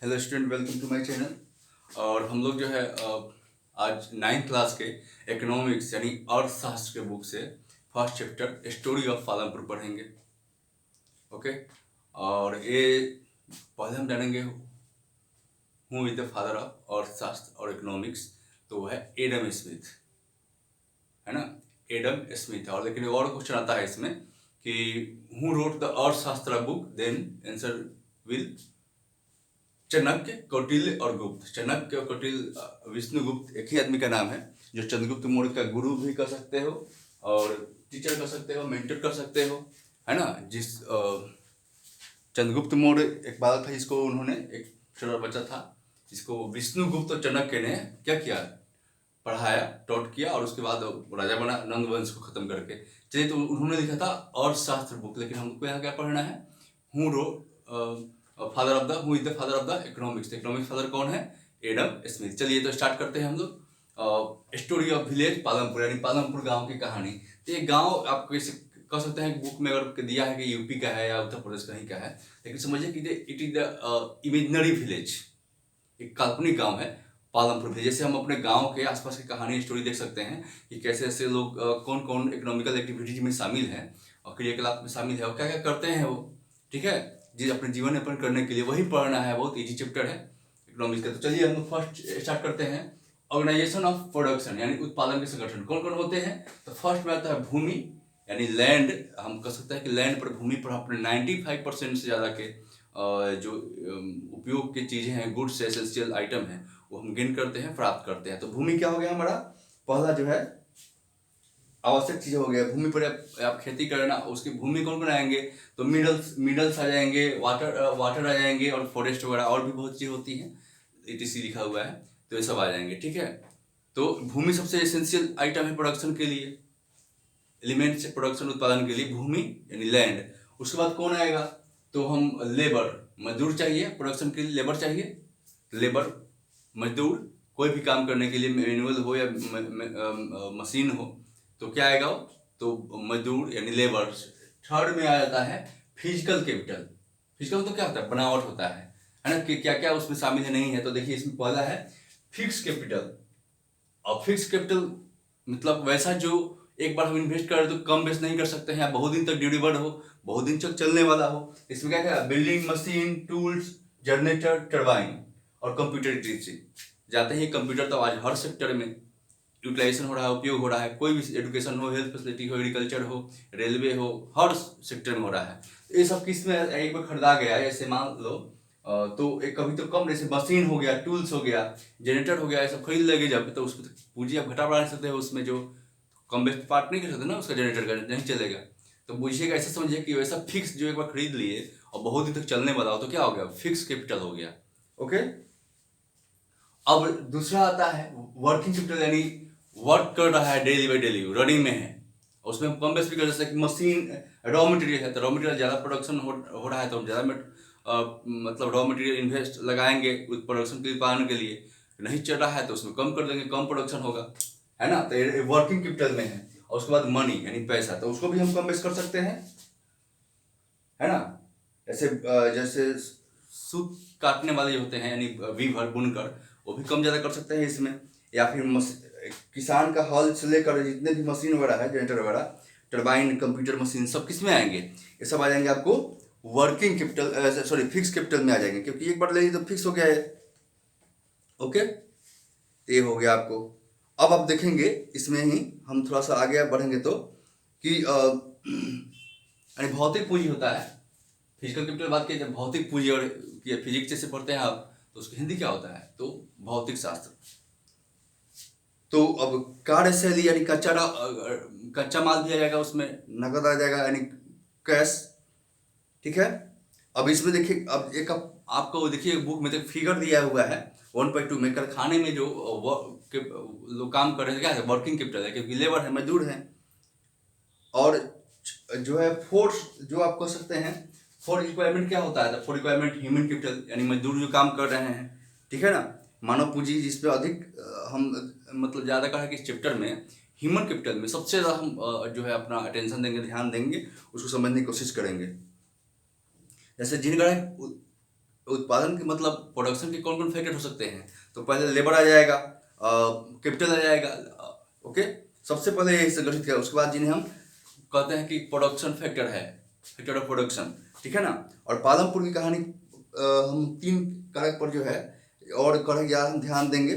Hello student, welcome to my channel. और हम लोग जो है आज 9th क्लास के इकोनॉमिक्स यानी अर्थशास्त्र के बुक से first chapter story of Palampur पढ़ेंगे। ओके। और ये पहले हम जानेंगे who is the father of अर्थशास्त्र और इकोनॉमिक्स। तो वो है एडम स्मिथ, है ना। Adam Smith. और लेकिन और क्वेश्चन आता है इसमें कि who wrote the Arthashastra book, then answer will Chanakya, Kautilya और गुप्त। चाणक्य और कौटिल्य, विष्णुगुप्त एक ही आदमी का नाम है, जो चंद्रगुप्त मौर्य का गुरु भी कर सकते हो और टीचर कर सकते हो, मेंटर कर सकते हो, है ना। चंद्रगुप्त मौर्य एक बालक था जिसको उन्होंने, एक छोटा बच्चा था जिसको विष्णुगुप्त और चाणक्य ने क्या किया, पढ़ाया, टॉट किया और उसके बाद राजा बना नंद वंश को खत्म करके। चलिए, तो उन्होंने लिखा था अर्थशास्त्र बुक। लेकिन हमको यहाँ क्या पढ़ना है, who row father of the who is the father of the economics. Economics father कौन है? Adam Smith. चलिए तो स्टार्ट करते हैं हम लोग। स्टोरी ऑफ विलेज पालमपुर, यानी पालमपुर गांव की कहानी। तो ये गांव आप कैसे कह सकते हैं, बुक में अगर दिया है कि यूपी का है या उत्तर प्रदेश कहीं का है, लेकिन समझिए कि it is the imaginary village, एक काल्पनिक गांव है पालमपुर भी। जैसे हम अपने गांव के आसपास की कहानी स्टोरी देख सकते हैं कि कैसे ऐसे लोग कौन कौन इकोनॉमिकल एक्टिविटीज में शामिल हैं और क्रियाकलाप में शामिल है और क्या क्या करते हैं वो, ठीक है जी, अपने जीवन यापन करने के लिए। वही पढ़ना है, बहुत इजी चैप्टर है इकोनॉमिक्स का। तो चलिए हम लोग फर्स्ट स्टार्ट करते हैं। ऑर्गेनाइजेशन ऑफ प्रोडक्शन, यानी उत्पादन के संगठन कौन कौन होते हैं। तो फर्स्ट में आता है भूमि, यानी लैंड। हम कह सकते हैं कि लैंड पर, भूमि पर अपने 95% से ज़्यादा के जो उपयोग की चीज़ें हैं, गुड्स एसेंशियल आइटम हैं, वो हम गेन करते हैं, प्राप्त करते हैं। तो भूमि क्या हो गया हमारा, पहला जो है आवश्यक चीज हो गया। भूमि पर आप खेती करना, उसकी भूमि कौन कौन आएंगे, तो मिनरल्स आ जाएंगे, वाटर आ जाएंगे और फॉरेस्ट वगैरह और भी बहुत चीज़ होती हैं, ETC लिखा हुआ है, तो ये सब आ जाएंगे, ठीक है। तो भूमि सबसे एसेंशियल आइटम है प्रोडक्शन के लिए, एलिमेंट्स प्रोडक्शन उत्पादन के लिए भूमि यानी लैंड। उसके बाद कौन आएगा, तो हम लेबर, मजदूर चाहिए प्रोडक्शन के लिए, लेबर चाहिए, लेबर मजदूर, कोई भी काम करने के लिए, मैनुअल हो या मशीन हो, तो क्या आएगा, तो मजदूर यानी लेबर। थर्ड में आ जाता है फिजिकल कैपिटल। फिजिकल तो क्या होता है, बनावट होता है ना, कि क्या क्या उसमें शामिल है नहीं है। तो देखिए इसमें पहला है फिक्स कैपिटल। और फिक्स कैपिटल मतलब वैसा जो एक बार हम इन्वेस्ट कर रहे तो कम बेस नहीं कर सकते हैं, बहुत दिन तक ड्यूरेबल हो, बहुत दिन तक चलने वाला हो। इसमें क्या क्या, building machine, tools, generator, turbine और कंप्यूटर इलेक्ट्रिसिटी। जाते ही कंप्यूटर तो आज हर सेक्टर में यूटिलाइजेशन हो रहा है, उपयोग हो रहा है। कोई भी एजुकेशन हो, हेल्थ फैसिलिटी हो, एग्रीकल्चर हो, रेलवे हो, हर सेक्टर में हो रहा है। ये सब किस में एक बार खरीदा गया है, ऐसे मान लो तो एक कभी तो कम, जैसे मशीन हो गया, टूल्स हो गया, जनरेटर हो गया, ये सब खरीद लेंगे जब, तो उसमें तो पूंजी आप घटा बढ़ा नहीं सकते हो, उसमें जो कम बेस्ट पार्ट नहीं कर सकते ना उसका, जनरेटर का नहीं चलेगा। तो बुझिएगा, ऐसे समझिए कि वैसा फिक्स जो एक बार खरीद लिए और बहुत दिन तक चलने वाला हो, तो क्या हो गया, फिक्स कैपिटल हो गया। ओके। अब दूसरा आता है वर्किंग कैपिटल, यानी वर्क कर रहा है, डेली बाई डेली रनिंग में है, उसमें हम कम बेस भी कर सकते हैं कि मशीन, रॉ मटेरियल है, तो रॉ मटेरियल ज़्यादा प्रोडक्शन हो रहा है, तो हम ज़्यादा मतलब रॉ मटेरियल इन्वेस्ट लगाएंगे उस प्रोडक्शन के उत्पादन के लिए। नहीं चल रहा है तो उसमें कम कर देंगे, कम प्रोडक्शन होगा, है ना। तो ये वर्किंग कैपिटल में है। और उसके बाद मनी यानी पैसा, तो उसको भी हम कम बेस कर सकते हैं, है ना। जैसे जैसे सूत काटने वाले जो होते हैं, यानी वीवर, बुनकर, वो भी कम ज़्यादा कर सकते हैं इसमें। या फिर किसान का हल से लेकर जितने भी मशीन वगैरह है, जनरेटर वगैरह, टरबाइन, कंप्यूटर मशीन, सब किस में आएंगे, ये सब आ जाएंगे आपको working capital, sorry fix capital में आ जाएंगे, क्योंकि एक बार ले ली तो फिक्स हो गया है। ओके, ये हो गया आपको। अब आप देखेंगे इसमें ही हम थोड़ा सा आगे बढ़ेंगे तो कि यानी भौतिक पूंजी होता है। फिजिकल कैपिटल बात की, जब भौतिक पूंजी और फिजिक्स जैसे पढ़ते हैं आप, तो उसकी हिंदी क्या होता है, तो भौतिक शास्त्र। तो अब कार्यशैली यानी कच्चा माल भी आ जाएगा उसमें, नकद आ जाएगा यानी कैश, ठीक है। अब इसमें देखिए, अब एक आपको देखिए बुक में तो फिगर दिया हुआ है 1.2 में, कारखाने में जो लोग काम कर रहे हैं, क्या है, वर्किंग कैपिटल है, क्योंकि लेबर है, मजदूर है। और जो है फोर्स, जो आप कह सकते हैं फॉर रिक्वायरमेंट, क्या होता है, फॉर रिक्वायरमेंट ह्यूमन कैपिटल, यानी मजदूर जो काम कर रहे हैं, ठीक है ना। मानव पूंजी जिसपे अधिक हम मतलब ज़्यादा कहा कि इस चैप्टर में ह्यूमन कैपिटल में सबसे ज़्यादा हम जो है अपना अटेंशन देंगे, ध्यान देंगे, उसको समझने की कोशिश करेंगे। जैसे जिन उत्पादन के मतलब प्रोडक्शन के कौन कौन फैक्टर हो सकते हैं? तो पहले लेबर आ जाएगा, कैपिटल आ जाएगा, ओके। सबसे पहले ये संगठित किया, उसके बाद जिन्हें हम कहते हैं कि प्रोडक्शन फैक्टर है, फैक्टर ऑफ प्रोडक्शन, ठीक है ना। और पालमपुर की कहानी हम 3 कारक पर जो है और हम ध्यान देंगे,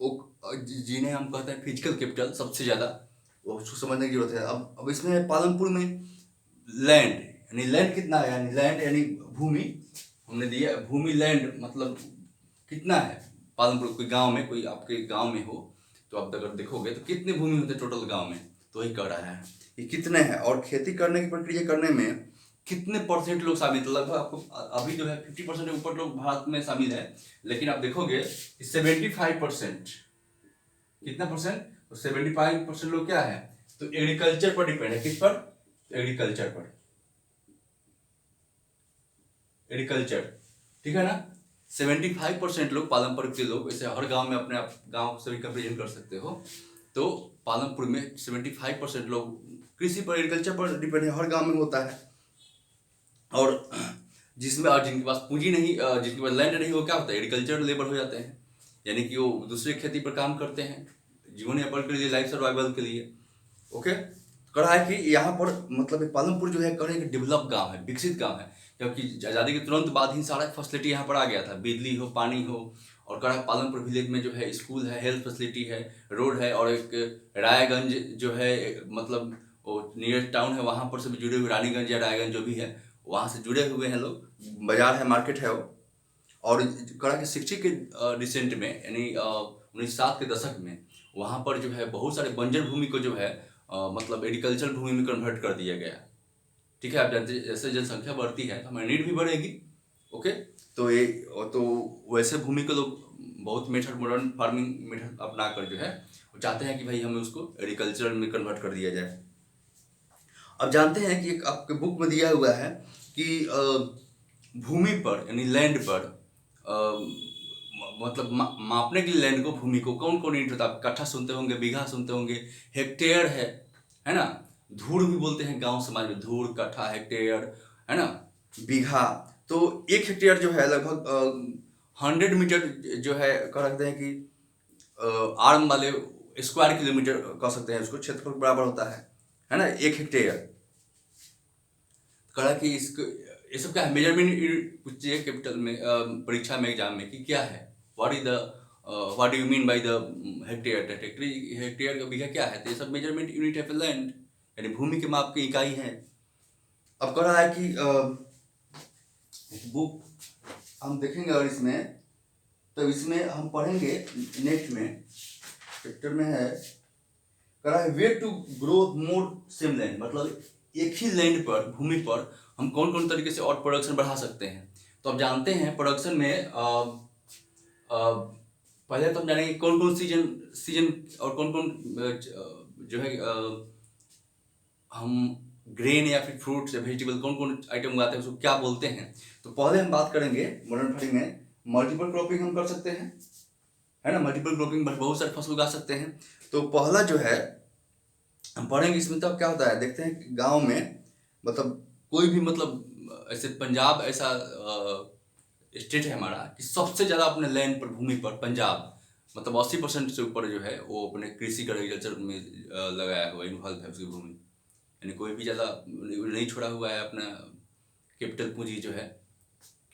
जिन्हें हम कहते हैं फिजिकल कैपिटल, सबसे ज़्यादा वो उसको समझने की जरूरत है। अब इसमें पालमपुर में लैंड, यानी लैंड कितना है, यानी लैंड यानी भूमि हमने दिया, भूमि लैंड मतलब कितना है पालमपुर, कोई गांव में, कोई आपके गांव में हो तो आप अगर देखोगे तो कितनी भूमि होते टोटल गांव में, तो वही कह रहा है कि कितने हैं, और खेती करने की प्रक्रिया करने में कितने परसेंट लोग शामिल, तो लगभग आपको अभी जो है 50% के ऊपर लोग भारत में शामिल है, लेकिन आप देखोगे 75%, कितना परसेंट, तो 75% लोग क्या है, तो एग्रीकल्चर पर डिपेंड है। किस पर? एग्रीकल्चर पर, एग्रीकल्चर, ठीक है ना। 75% लोग पालमपुर के लोग, जैसे हर गांव में अपने आप गांव से भी कंपेरिजन कर सकते हो, तो पालमपुर में 75% लोग कृषि पर, एग्रीकल्चर पर डिपेंड है, हर गांव में होता है। और जिसमें और जिनके पास पूंजी नहीं, जिनके पास लैंड नहीं, वो क्या होता है, एग्रीकल्चर लेबर हो जाते हैं, यानी कि वो दूसरे खेती पर काम करते हैं जीवन यापन के लिए, लाइफ सर्वाइवल के लिए, ओके। कहा है कि यहाँ पर मतलब पालमपुर जो है कहा एक डेवलप गांव है, विकसित गांव है, क्योंकि आज़ादी के तुरंत बाद ही सारा फैसिलिटी यहाँ पर आ गया था, बिजली हो, पानी हो। और कहा पालमपुर विलेज में जो है स्कूल है, हेल्थ फैसिलिटी है, रोड है, और एक रायगंज जो है मतलब वो नियर टाउन है, वहाँ पर से भी जुड़े हुए, रानीगंज या रायगंज जो भी है वहाँ से जुड़े हुए हैं लोग, बाजार है, मार्केट है वो। और कहा कि शिक्षित के रिसेंट में, यानी 1960 के दशक में वहाँ पर जो है बहुत सारे बंजर भूमि को जो है मतलब एग्रीकल्चर भूमि में कन्वर्ट कर दिया गया, ठीक है। आप जानते हैं जैसे जनसंख्या बढ़ती है तो हमारी नीड भी बढ़ेगी, ओके। तो ये तो वैसे भूमि को लोग बहुत मेथड, मॉडर्न फार्मिंग मेथड अपना कर जो है वो चाहते हैं कि भाई हमें उसको एग्रीकल्चर में कन्वर्ट कर दिया जाए। अब जानते हैं कि एक आपके बुक में दिया हुआ है कि भूमि पर, यानी लैंड पर मतलब मापने के लिए लैंड को, भूमि को कौन कौन यूनिट होता है? कट्ठा सुनते होंगे, बीघा सुनते होंगे, हेक्टेयर है ना, धूर भी बोलते हैं गांव समाज में, धूर, कट्ठा, हेक्टेयर, है ना, बीघा। तो 1 हेक्टेयर जो है लगभग 100 मीटर जो है कह सकते हैं कि आर्म वाले स्क्वायर किलोमीटर कह सकते हैं उसको, क्षेत्रफल बराबर होता है ना 1 हेक्टेयर। कहा कि इसको ये सब क्या है, मेजरमेंट पूछिए कैपिटल में, परीक्षा में, एग्जाम में, कि क्या है, what do you mean by the hectare, hectare का बीघा क्या है, तो ये सब मेजरमेंट यूनिट है, लैंड यानी भूमि के माप की इकाई है। अब कह रहा है कि बुक हम देखेंगे, और इसमें तो इसमें हम पढ़ेंगे नेक्स्ट में चैप्टर में है, कह रहा है way to grow more same land, मतलब एक ही लैंड पर, भूमि पर हम कौन कौन तरीके से और प्रोडक्शन बढ़ा सकते हैं। तो आप जानते हैं प्रोडक्शन में पहले तो हम जानेंगे कौन कौन सीजन और कौन कौन जो है हम ग्रेन या फिर फ्रूट्स या वेजिटेबल कौन कौन आइटम उगाते हैं, उसको क्या बोलते हैं। तो पहले हम बात करेंगे मॉडर्न फार्मिंग में मल्टीपल क्रॉपिंग हम कर सकते हैं, है ना, मल्टीपल क्रॉपिंग बहुत सारे फसल उगा सकते हैं। तो पहला जो है हम पढ़ेंगे इसमें, तब क्या होता है देखते हैं गांव में, मतलब कोई भी मतलब ऐसे पंजाब ऐसा स्टेट है हमारा कि सबसे ज़्यादा अपने लैंड पर, भूमि पर, पंजाब मतलब 80% से ऊपर जो है वो अपने कृषि का, एग्रीकल्चर में लगाया हुआ, इन्वॉल्व है उसकी भूमि, यानी कोई भी ज़्यादा नहीं छोड़ा हुआ है अपना कैपिटल पूंजी जो है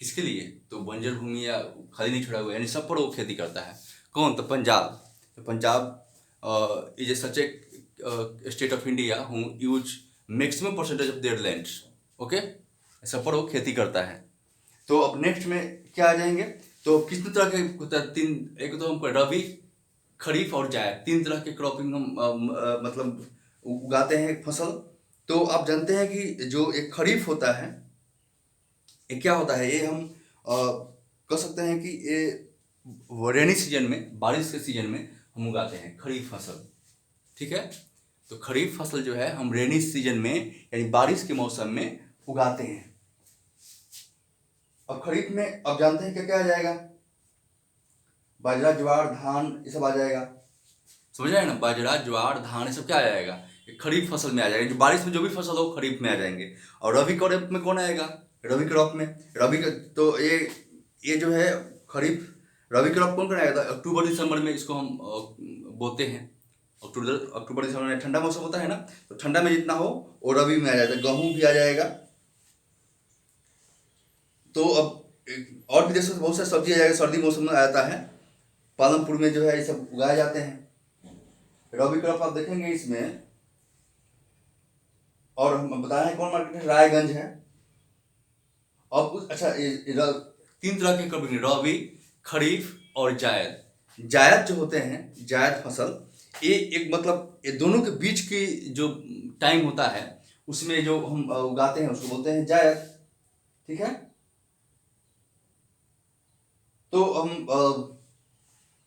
किसके लिए, तो बंजर भूमि या खाली नहीं छोड़ा हुआ, यानी सब पर वो खेती करता है। कौन? तो पंजाब। तो Punjab is a such A state of India who use maximum percentage of their lands, okay, सब पर वो खेती करता है। तो अब नेक्स्ट में क्या आ जाएंगे, तो कितने तरह के होता है, 3, एक तो हम रबी, खरीफ और जायद, 3 तरह के क्रॉपिंग हम मतलब उगाते हैं फसल। तो आप जानते हैं कि जो एक खरीफ होता है ये क्या होता है, ये हम कह सकते हैं कि ये रेनी सीजन में, बारिश के सीजन में हम उगाते हैं खरीफ फसल, ठीक है। तो खरीफ फसल जो है हम रेनी सीजन में यानी बारिश के मौसम में उगाते हैं। अब खरीफ में अब जानते हैं क्या क्या आ जाएगा, बाजरा, ज्वार, धान, ये सब आ जाएगा, समझ रहे हैं ना, बाजरा, ज्वार, धान, ये सब क्या आ जाएगा, ये खरीफ फसल में आ जाएगा, जो बारिश में जो भी फसल हो खरीफ में आ जाएंगे। और रबी खरीफ में कौन आएगा, रबी क्रॉप में रबी का तो ये जो है खरीफ रबी क्रॉप कौन कराएगा? अक्टूबर दिसंबर में इसको हम बोते हैं। अक्टूबर अक्टूबर दिसंबर में ठंडा मौसम होता है ना, तो ठंडा में जितना हो वो रबी में आ जाता है। गेहूँ भी आ जाएगा। तो अब और भी देशों से बहुत सारी सब्जी आ जाएगा, सर्दी मौसम में आता है। पालमपुर में जो है ये सब उगाए जाते हैं। रबी क्रॉप आप देखेंगे इसमें। और हम बताएं कौन मार्केट है? रायगंज है। अब अच्छा, तीन तरह के क्रॉप, रबी, खरीफ और जायद। जायद जो होते हैं, जायद फसल, ये एक मतलब ये दोनों के बीच की जो टाइम होता है उसमें जो हम उगाते हैं उसको बोलते हैं जायद। ठीक है। तो हम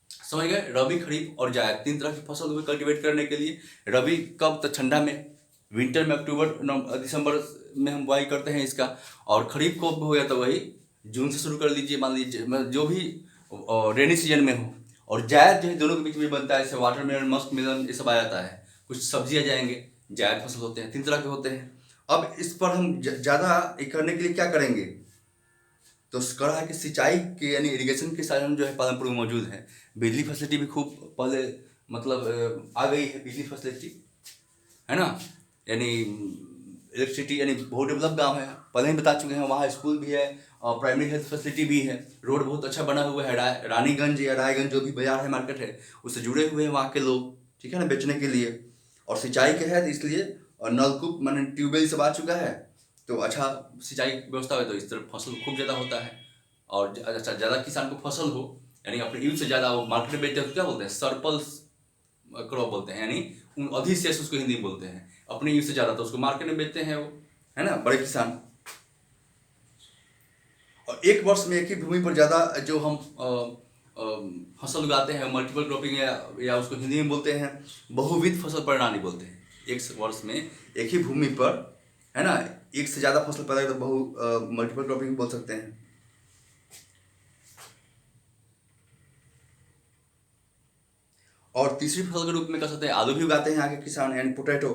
समझ गए, रबी, खरीफ और जायद तीन तरह की फसल को कल्टीवेट करने के लिए। रबी कब? तो ठंडा में, विंटर में अक्टूबर दिसंबर में हम बुआई करते हैं इसका। और खरीफ को हो गया तो वही जून से शुरू कर लीजिए, मान लीजिए जो भी रेनी सीजन में हो। और जायद जो है दोनों के बीच में बनता है, जैसे वाटरमेलन, मस्क मेलन, ये सब आ जाता है। कुछ सब्जी आ जाएंगे, जायद फसल होते हैं, तीन तरह के होते हैं। अब इस पर हम ज़्यादा करने के लिए क्या करेंगे? तो कह है कि सिंचाई के यानी इरिगेशन के साधन जो है पालमपुर में मौजूद है। बिजली फैसिलिटी भी खूब पहले मतलब आ गई है बिजली फैसिलिटी, है ना। यानी इलेक्ट्रिसिटी, यानी बहुत डेवलप गांव है, पहले ही बता चुके हैं। वहाँ स्कूल भी है और प्राइमरी हेल्थ फैसिलिटी भी है। रोड बहुत अच्छा बना हुआ है। रानीगंज या रायगंज जो भी बाजार है, मार्केट है, उससे जुड़े हुए हैं वहाँ के लोग, ठीक है ना, बेचने के लिए। और सिंचाई के है तो इसलिए और नलकूप मैंने ट्यूबवेल सब आ चुका है, तो अच्छा सिंचाई व्यवस्था है, तो इस तरह फसल खूब ज़्यादा होता है। और अच्छा, ज़्यादा किसान को फसल हो, यानी अपने यूज से ज़्यादा वो मार्केट में बेचते हैं, तो क्या बोलते हैं? सरप्लस क्रॉप बोलते हैं, यानी अधिशेष उसको हिंदी में बोलते हैं। अपने यूज से ज़्यादा तो उसको मार्केट में बेचते हैं वो, है ना, बड़े किसान। और एक वर्ष में एक ही भूमि पर ज़्यादा जो हम फसल उगाते हैं, मल्टीपल क्रॉपिंग या उसको हिंदी में बोलते हैं बहुविध फसल प्रणाली बोलते हैं। एक वर्ष में एक ही भूमि पर, है ना, एक से ज़्यादा फसल पैदा करते मल्टीपल क्रॉपिंग बोल सकते हैं। और तीसरी फसल के रूप में कह सकते हैं आलू भी उगाते हैं यहाँ के किसान, यानी पोटैटो।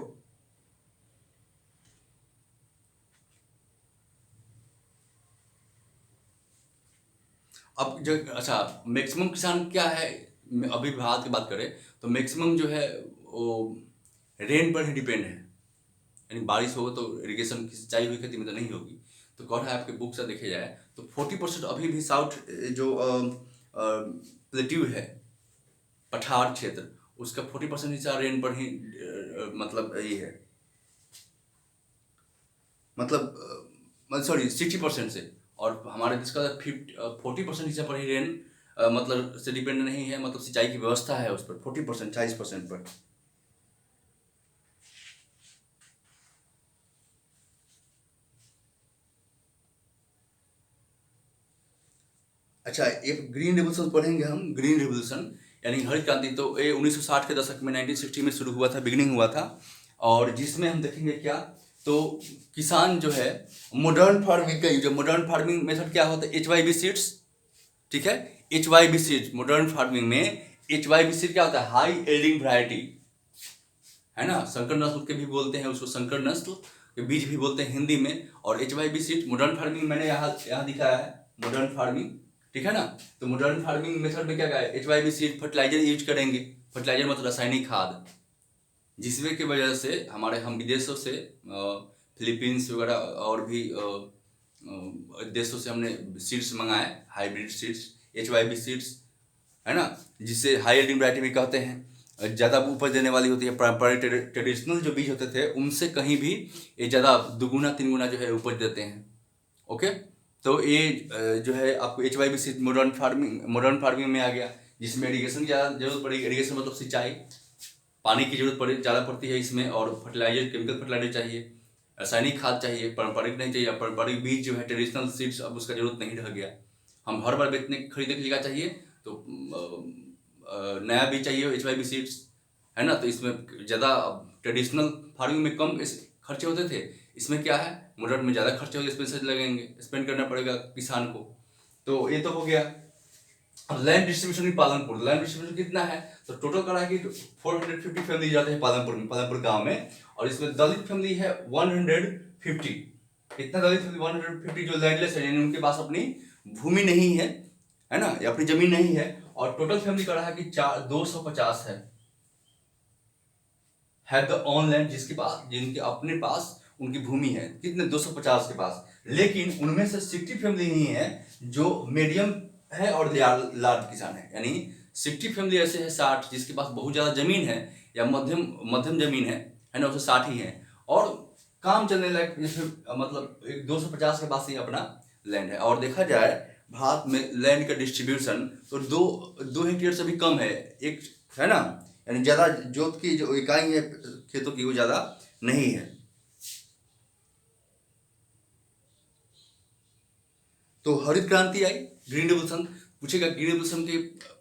अब जो अच्छा मैक्सिमम किसान क्या है, अभी भारत की बात करें तो मैक्सिमम जो है वो रेन पर ही डिपेंड है। यानी बारिश हो तो इरिगेशन की सिंचाई हुई खेती में तो नहीं होगी। तो कह रहा है आपके बुक से देखे जाए तो 40% अभी भी साउथ जो प्लेट्यू है, पठार क्षेत्र, उसका 40% हिस्सा रेन पर ही मतलब ये है, मतलब सॉरी 60% से। और हमारे देश का 40% हिस्सा पर ही रेन मतलब से डिपेंड नहीं है, मतलब सिंचाई की व्यवस्था है उस पर 40%, 40% पर। अच्छा, एक ग्रीन रेवोल्यूशन पढ़ेंगे हम। ग्रीन रेवोल्यूशन यानी हरित क्रांति, तो ये 1960 के दशक में 1960 में शुरू हुआ था, बिगिनिंग हुआ था। और जिसमें हम देखेंगे क्या, तो किसान जो है मॉडर्न फार्मिंग का यूज, मॉडर्न फार्मिंग मेथड क्या होता है? HYB सीड्स, ठीक है, HYB सीड्स। मॉडर्न फार्मिंग में HYB सीड क्या होता है? हाई यील्डिंग वैरायटी, है ना, संकर नस्ल के भी बोलते हैं उसको, संकर नस्ल के बीज भी बोलते हैं हिंदी में। और HYB सीड मॉडर्न फार्मिंग मैंने यहाँ दिखाया है, मॉडर्न फार्मिंग, ठीक है ना। तो मॉडर्न फार्मिंग मेथड में क्या है? HYB सीड फर्टिलाइजर यूज करेंगे। फर्टिलाइजर मतलब रासायनिक खाद, जिसमें की वजह से हम विदेशों से फिलीपींस वगैरह और भी देशों से हमने सीड्स मंगाए, हाइब्रिड सीड्स, HYB सीड्स, है ना, जिससे हाई यील्डिंग वैरायटी भी कहते हैं, ज़्यादा उपज देने वाली होती है। पारंपरिक ट्रेडिशनल जो बीज होते थे उनसे कहीं भी ये ज़्यादा दुगुना तिगुना जो है उपज देते हैं। ओके, तो ये जो है आपको HYB सीड मॉडर्न फार्मिंग में आ गया, जिसमें इरीगेशन की ज़्यादा जरूरत पड़ेगी। इरीगेशन मतलब सिंचाई, पानी की जरूरत ज़्यादा पड़ती है इसमें। और फर्टिलाइजर, केमिकल फर्टिलाइजर चाहिए, रासायनिक खाद चाहिए, पारंपरिक नहीं चाहिए। पारंपरिक बीज जो है ट्रेडिशनल सीड्स, अब उसका जरूरत नहीं रह गया। हम हर बार खरीदने के लिए क्या चाहिए? तो नया बीज चाहिए, HYB सीड्स, है ना। तो इसमें ज़्यादा ट्रेडिशनल फार्मिंग में कम खर्चे होते थे, इसमें क्या है मॉडर्न में ज़्यादा खर्चे होते, एक्सपेंसेस लगेंगे, स्पेंड करना पड़ेगा किसान को। तो ये तो हो गया। अब लैंड डिस्ट्रीब्यूशन की पालनपुर, लैंड डिस्ट्रीब्यूशन कितना है? तो टोटल करा है कि 450 फैमिली जाते हैं पालनपुर में, पालनपुर गांव में। और इसमें दलित फैमिली है 150, कितना दलित फैमिली 150 जो लैंडलेस है, यानी उनके पास अपनी भूमि नहीं है ना, या अपनी जमीन नहीं है। और टोटल फैमिली का रहा कि 250 है द ऑन लैंड, जिसके पास, जिनके अपने पास उनकी भूमि है, कितने 250 के पास। लेकिन उनमें से 60 फैमिली नहीं है जो मीडियम है और लार्ज किसान है, यानी 60 फैमिली ऐसे है 60 जिसके पास बहुत ज़्यादा जमीन है या मध्यम मध्यम जमीन है ना, उसे 60 ही है। और काम चलने लायक जैसे मतलब 250 के पास ही अपना लैंड है। और देखा जाए भारत में लैंड का डिस्ट्रीब्यूशन तो 2 हेक्टेयर से भी कम है, एक है ना, यानी ज़्यादा जोत की जो इकाई है खेतों की वो ज़्यादा नहीं है। तो हरित क्रांति आई, ग्रीन रेवोल्यूशन। पूछेगा ग्रीन रेवोल्यूशन के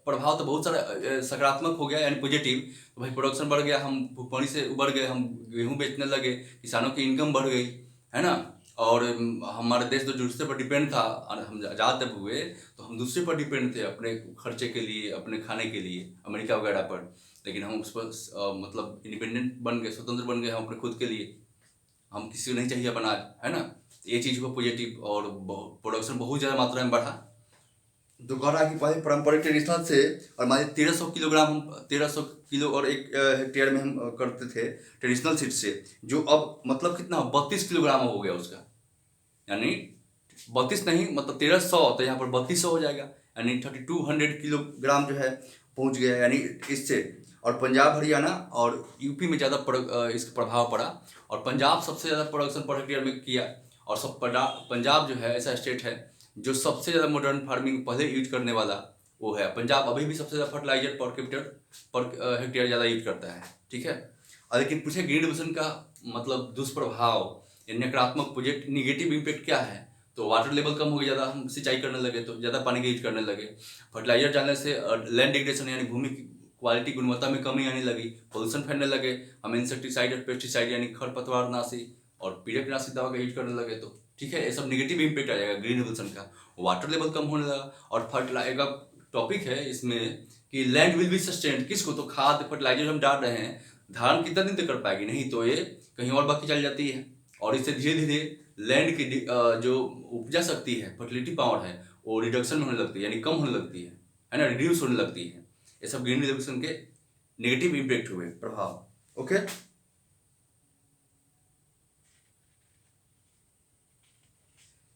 प्रभाव तो बहुत सारा सकारात्मक हो गया, यानी पॉजिटिव। तो भाई प्रोडक्शन बढ़ गया, हम भूखमरी से उबर गए, हम गेहूं बेचने लगे, किसानों की इनकम बढ़ गई, है ना। और हमारा देश तो दूसरे पर डिपेंड था, और हम आज़ाद जब हुए तो हम दूसरे पर डिपेंड थे अपने खर्चे के लिए, अपने खाने के लिए, अमेरिका वगैरह पर। लेकिन हम उस पर मतलब इंडिपेंडेंट बन गए, स्वतंत्र बन गए हम अपने खुद के लिए। हम किसी को नहीं चाहिए अनाज, है ना। ये चीज़ हुआ पॉजिटिव, और प्रोडक्शन बहुत ज़्यादा मात्रा में बढ़ा। तो कह रहा है कि पहले पारंपरिक ट्रेडिशनल से, और मान 1300 किलोग्राम, हम 1300 किलो और 1 हेक्टेयर में हम करते थे ट्रेडिशनल सीड से, जो अब मतलब कितना 32 किलोग्राम हो गया उसका, यानी 32 नहीं मतलब 1300, तो यहाँ पर 3200 हो जाएगा, यानी 3200 किलोग्राम जो है पहुँच गया, यानी इससे। और पंजाब हरियाणा और यूपी में ज़्यादा इसका प्रभाव पड़ा, और पंजाब सबसे ज़्यादा प्रोडक्शन पर हेक्टेयर में किया। और पंजाब जो है ऐसा स्टेट है जो सबसे ज़्यादा मॉडर्न फार्मिंग पहले यूज करने वाला वो है। पंजाब अभी भी सबसे ज़्यादा फर्टिलाइजर पर कैपिटल पर हेक्टेयर ज़्यादा यूज करता है, ठीक है। और लेकिन पूछे ग्रीन रेवोल्यूशन का मतलब दुष्प्रभाव या नकारात्मक प्रोजेक्ट निगेटिव इम्पैक्ट क्या है, तो वाटर लेवल कम हो गया, ज़्यादा हम सिंचाई करने लगे तो ज़्यादा पानी का यूज करने लगे। फर्टिलाइजर डालने से लैंड डिग्रेडेशन यानी भूमि की क्वालिटी गुणवत्ता में कमी आने लगी, पोल्यूशन फैलने लगे, हम इंसेक्टिसाइड और पेस्टिसाइड यानी खरपतवारनाशी और पीड़कनाशी दवा का यूज करने लगे, तो ठीक है, ये सब नेगेटिव इम्पैक्ट आ जाएगा ग्रीन रेवोल्यूशन का। वाटर लेवल कम होने लगा। और फर्टिलाइजर टॉपिक है इसमें कि लैंड विल बी सस्टेन्ड, किसको, तो खाद फर्टिलाइजर हम डाल रहे हैं, धान कितना दिन तक कर पाएगी, नहीं तो ये कहीं और बाकी चल जाती है। और इससे धीरे धीरे लैंड की जो उपजा शक्ति है, फर्टिलिटी पावर है, वो रिडक्शन में होने लगती है, यानी कम होने लगती है ना, रिड्यूस होने लगती है। ये सब ग्रीन रेवोल्यूशन के नेगेटिव इम्पैक्ट हुए प्रभाव। ओके,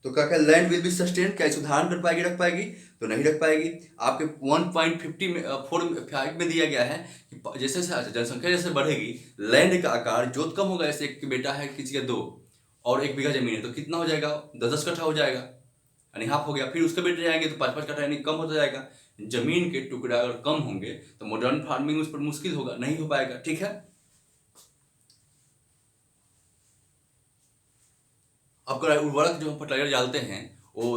तो क्या क्या लैंड विल बी सस्टेन, क्या इसे धारण कर पाएगी, रख पाएगी, तो नहीं रख पाएगी। आपके 1.50 में 4.5 में दिया गया है कि जैसे जैसे जनसंख्या जैसे बढ़ेगी, लैंड का आकार जोत कम होगा। जैसे एक बेटा है किसी का 2 और 1 बीघा जमीन है, तो कितना हो जाएगा, 10-10 कट्ठा हो जाएगा, यानी हाफ हो गया। फिर उसके बेटे जाएंगे तो 5-5 कट्ठा, यानी कम होता जाएगा। जमीन के टुकड़ा अगर कम होंगे तो मॉडर्न फार्मिंग उस पर मुश्किल होगा, नहीं हो पाएगा, ठीक है। अब अगर उर्वरक जो हम फर्टिलाइजर डालते हैं वो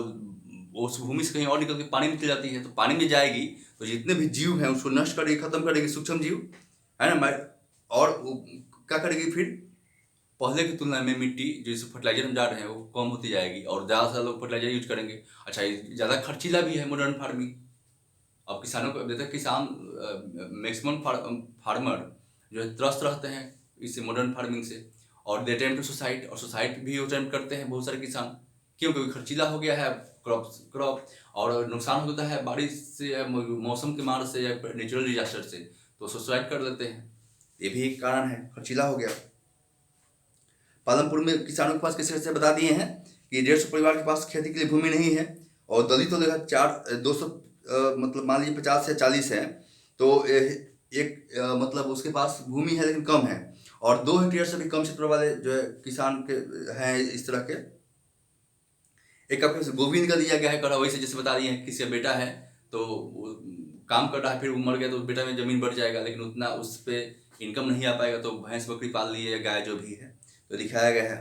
उस भूमि से कहीं और निकल के पानी में चली जाती है, तो पानी में जाएगी तो जितने भी जीव हैं उसको नष्ट करेगी, खत्म करेगी, सूक्ष्म जीव, है ना। और वो क्या करेगी फिर, पहले की तुलना में मिट्टी जैसे फर्टिलाइजर हम डाल रहे हैं वो कम होती जाएगी, और ज़्यादा से ज़्यादा लोग फर्टिलाइजर यूज करेंगे। अच्छा, ये ज़्यादा खर्चीला भी है मॉडर्न फार्मिंग। अब किसानों को जैसे किसान मैक्सिमम फार्मर जो है त्रस्त रहते हैं इससे, मॉडर्न फार्मिंग से। और दे अटेम्प्ट टू सुसाइड, और सुसाइड भी अटेम्प्ट करते हैं बहुत सारे किसान, क्यों, क्योंकि खर्चीला हो गया है क्रॉप और नुकसान होता है बारिश से या मौसम के मार से या नेचुरल डिजास्टर से, तो सुसाइड कर लेते हैं। ये भी एक कारण है, खर्चीला हो गया। पालमपुर में किसानों के पास कैसे कैसे बता दिए हैं कि 150 परिवार के पास खेती के लिए भूमि नहीं है, और दलितों देखा 200 मतलब मान लीजिए 50 या 40 है, तो एक मतलब उसके पास भूमि है लेकिन कम है। और 2 हेक्टेयर से भी कम क्षेत्र वाले जो है किसान के हैं इस तरह के। एक आपके गोविंद का दिया गया है, करा वैसे जैसे बता दिए हैं, किसी का बेटा है तो वो काम कर रहा है, फिर वो मर गया तो उस बेटा में जमीन बढ़ जाएगा, लेकिन उतना उस पर इनकम नहीं आ पाएगा, तो भैंस बकरी पाल ली है या गाय जो भी है, तो दिखाया गया है,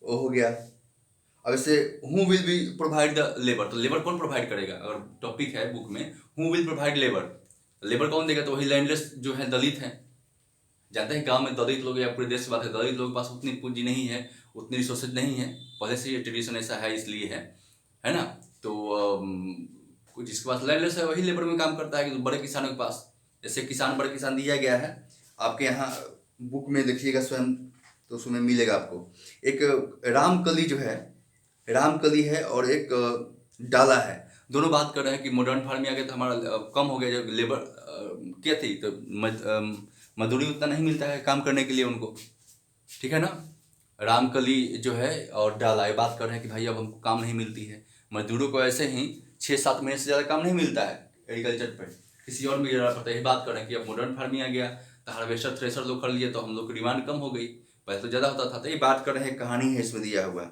वो हो गया। अब ऐसे who will be provide the labour, तो लेबर कौन प्रोवाइड करेगा, अगर टॉपिक है बुक में who will provide labour, labour कौन देगा, तो वही लैंडलेस जो है दलित हैं। जानते हैं गांव में दलित लोग, या पूरे देश की बात है, दलित लोगों के पास उतनी पूंजी नहीं है, उतनी रिसोर्सेज नहीं है, पहले से ये ट्रेडिशन ऐसा है इसलिए है ना। तो जिसके पास लैंडलेस है वही लेबर में काम करता है, कि बड़े किसानों के पास, जैसे किसान बड़े किसान दिया गया है आपके यहाँ बुक में देखिएगा स्वयं, तो उसमें मिलेगा आपको। एक रामकली जो है, रामकली है, और एक डाला है। दोनों बात कर रहे हैं कि मॉडर्न फार्मिंग आ गया तो हमारा कम हो गया, जो लेबर क्या थी तो मजदूरी उतना नहीं मिलता है काम करने के लिए उनको, ठीक है ना। रामकली जो है और डाला, ये बात कर रहे हैं कि भाई अब हमको काम नहीं मिलती है, मजदूरों को ऐसे ही 6-7 महीने से ज़्यादा काम नहीं मिलता है एग्रीकल्चर पर, किसी और में जाना पड़ता है। ये बात कर रहे हैं कि अब मॉडर्न फार्मिंग आ गया तो हार्वेस्टर थ्रेशर लोग कर लिए तो हम लोग की डिमांड कम हो गई, पहले तो ज़्यादा होता था। तो ये बात कर रहे हैं, कहानी है इसमें दिया हुआ।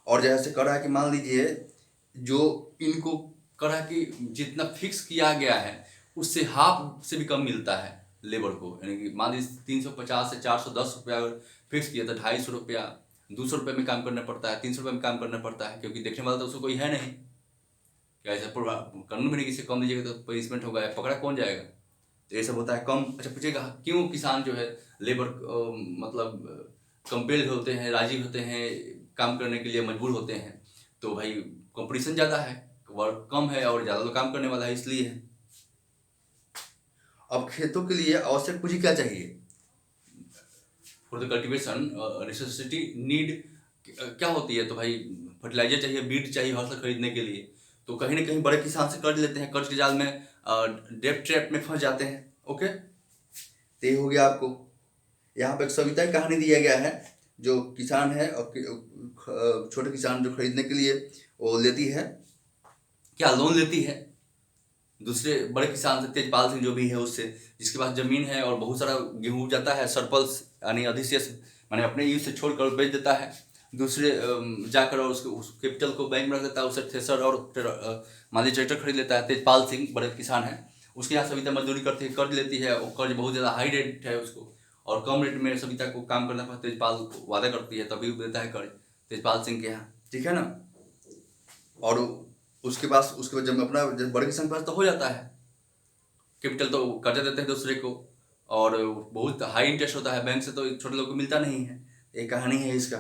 और जैसे कर रहा है कि मान लीजिए जो इनको कर रहा है कि जितना फिक्स किया गया है उससे हाफ से भी कम मिलता है लेबर को, यानी कि मान लीजिए 350 से 410 रुपया अगर फिक्स किया तो 250 रुपया 200 रुपये में काम करना पड़ता है, 300 रुपये में काम करना पड़ता है, क्योंकि देखने वाला तो उसको कोई है नहीं। क्या ऐसा कानून में नहीं, किसी कम दीजिएगा तो पनिशमेंट होगा, या पकड़ा कौन जाएगा, तो ये सब होता है कम। अच्छा पूछेगा क्यों किसान जो है लेबर मतलब कंपेल्ड होते हैं, राजी होते हैं काम करने के लिए, मजबूर होते हैं, तो भाई कंपटीशन ज़्यादा है, वर्क कम है और ज़्यादा लोग काम करने वाला है, इसलिए है। अब खेतों के लिए आवश्यक पूंजी क्या चाहिए? For the cultivation necessity need क्या होती है, तो भाई फर्टिलाइजर चाहिए, बीज चाहिए फसल खरीदने के लिए, तो कहीं ना कहीं बड़े किसान से कर्ज लेते हैं, कर्ज के जाल में डेट ट्रैप में फंस जाते हैं। ओके, तो ये हो गया आपको। यहाँ पे एक सविता की कहानी दिया गया है, जो किसान है और छोटे किसान जो खरीदने के लिए वो लेती है, क्या लोन लेती है दूसरे बड़े किसान से, तेजपाल सिंह जो भी है उससे, जिसके पास जमीन है और बहुत सारा गेहूँ उग जाता है, सरप्लस यानी अधिशेष, माने अपने यूज से छोड़कर बेच देता है दूसरे जाकर, और उसको उस कैपिटल को बैंक में रख देता है, उससे थ्रेसर और मान लीजिए ट्रैक्टर खरीद लेता है। तेजपाल सिंह बड़े किसान है, उसके यहाँ सविता मजदूरी करती है, कर्ज लेती है, वो कर्ज बहुत ज़्यादा हाई रेट है उसको, और कम रेट में सविता को काम करना पड़ता है, तेजपाल को वादा करती है तभी देता है कर्ज तेजपाल सिंह के यहाँ, ठीक है ना। और उसके बाद जब अपना जब बड़े किसान के पास तो हो जाता है, कैपिटल तो कर्जा देते हैं दूसरे को, और बहुत हाई इंटरेस्ट होता है, बैंक से तो छोटे लोगों को मिलता नहीं है। एक कहानी है इसका।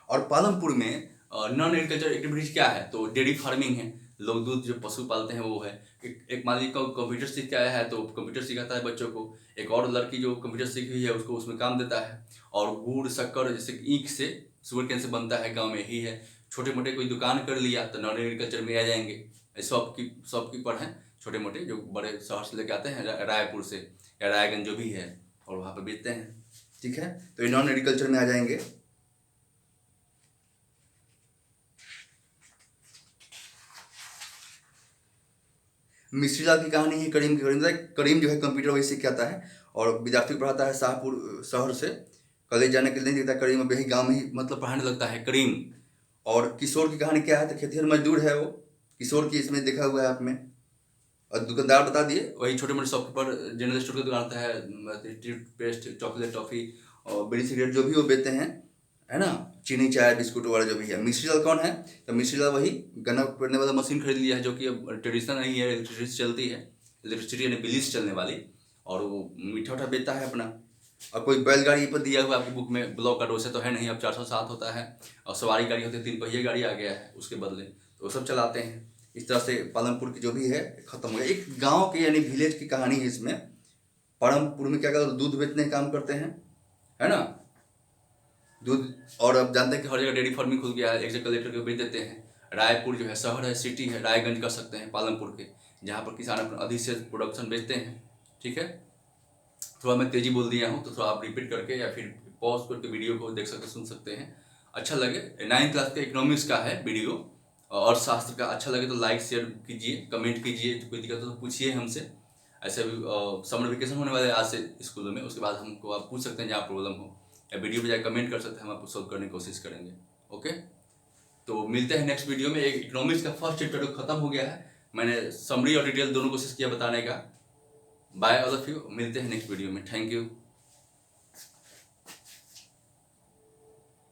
और पालमपुर में नॉन एग्रीकल्चर एक्टिविटीज क्या है, तो डेयरी फार्मिंग है, लोग दूध जो पशु पालते हैं वो है। एक मान लीजिए कंप्यूटर सीख के आया है तो कंप्यूटर सिखाता है बच्चों को, एक और लड़की जो कंप्यूटर सीखी हुई है उसको उसमें काम देता है, और गुड़ शक्कर जैसे ईख से शुगर कैन से बनता है, गाँव में ही है। छोटे मोटे कोई दुकान कर लिया तो नॉन एग्रीकल्चर में आ जाएंगे। शॉपकीपर हैं छोटे मोटे, जो बड़े शहर से लेके आते हैं, रायपुर से या रायगंज जो भी है, और वहाँ पर बेचते हैं, ठीक है। तो ये नॉन एग्रीकल्चर में आ जाएंगे। मिस्त्री लाल की कहानी है करीम की। करीम जो है कंप्यूटर वही सीख के आता है और विद्यार्थी को पढ़ाता है शाहपुर शहर से। कॉलेज जाने के लिए नहीं देता करीम, अब यही गाँव में ही मतलब पढ़ाने लगता है करीम। और किशोर की कहानी क्या है, तो खेतिहर मजदूर है वो, किशोर की इसमें देखा हुआ है आप में। और दुकानदार बता दिए, वही छोटे मोटे शॉपकीपर जनरल स्टोर की दुकान होता है, टूथपेस्ट चॉकलेट टॉफ़ी और बीड़ी सिगरेट जो भी वो बेचते हैं, है ना, चीनी चाय बिस्कुट वगैरह जो भी है। मिस्त्री लाल कौन है, तो मिस्त्री लाल वही गन्ना पेरने वाला मशीन खरीद लिया है, जो कि अब ट्रेडिशनल नहीं है, इलेक्ट्रिसिटी से चलती है, इलेक्ट्रिसिटी यानी बिजली से चलने वाली, और वो मीठा उठा बेचता है अपना। और कोई बैलगाड़ी पर दिया हुआ आपकी बुक में ब्लॉक का डोसे तो है नहीं, अब 407 होता है, और सवारी गाड़ी होती है, 3 पहिए गाड़ी आ गया है उसके बदले, तो वो सब चलाते हैं। इस तरह से पालमपुर की जो भी है खत्म हो गया। एक गांव के यानी विलेज की कहानी है इसमें। पालमपुर में क्या करते हैं, दूध बेचने का काम करते हैं, है ना, दूध। और अब जानते हैं कि हर जगह डेयरी फार्मिंग खुल गया है, एक जगह कलेक्टर को बेच देते हैं। रायपुर जो है शहर है, सिटी है, रायगंज कर सकते हैं पालमपुर के, जहाँ पर किसान अपना अधिशेष प्रोडक्शन बेचते हैं, ठीक है। थोड़ा मैं तेजी बोल दिया हूँ तो थोड़ा आप रिपीट करके या फिर पॉज करके वीडियो को देख सकते सुन सकते हैं। अच्छा लगे, 9th क्लास के इकोनॉमिक्स का है वीडियो, और शास्त्र का अच्छा लगे तो लाइक शेयर कीजिए, कमेंट कीजिए, कोई दिक्कत हो तो पूछिए हमसे। ऐसे भी समर वेकेशन होने वाले आज से स्कूलों में, उसके बाद हमको आप पूछ सकते हैं जहाँ प्रॉब्लम हो, या वीडियो पे जाकर कमेंट कर सकते हैं, हम आपको सॉल्व करने की कोशिश करेंगे। ओके, तो मिलते हैं नेक्स्ट वीडियो में। एक इकोनॉमिक्स का फर्स्ट चैप्टर खत्म हो गया है, मैंने समरी और डिटेल दोनों कोशिश किया बताने का। बाय ऑल ऑफ यू, मिलते हैं नेक्स्ट वीडियो में, थैंक यू।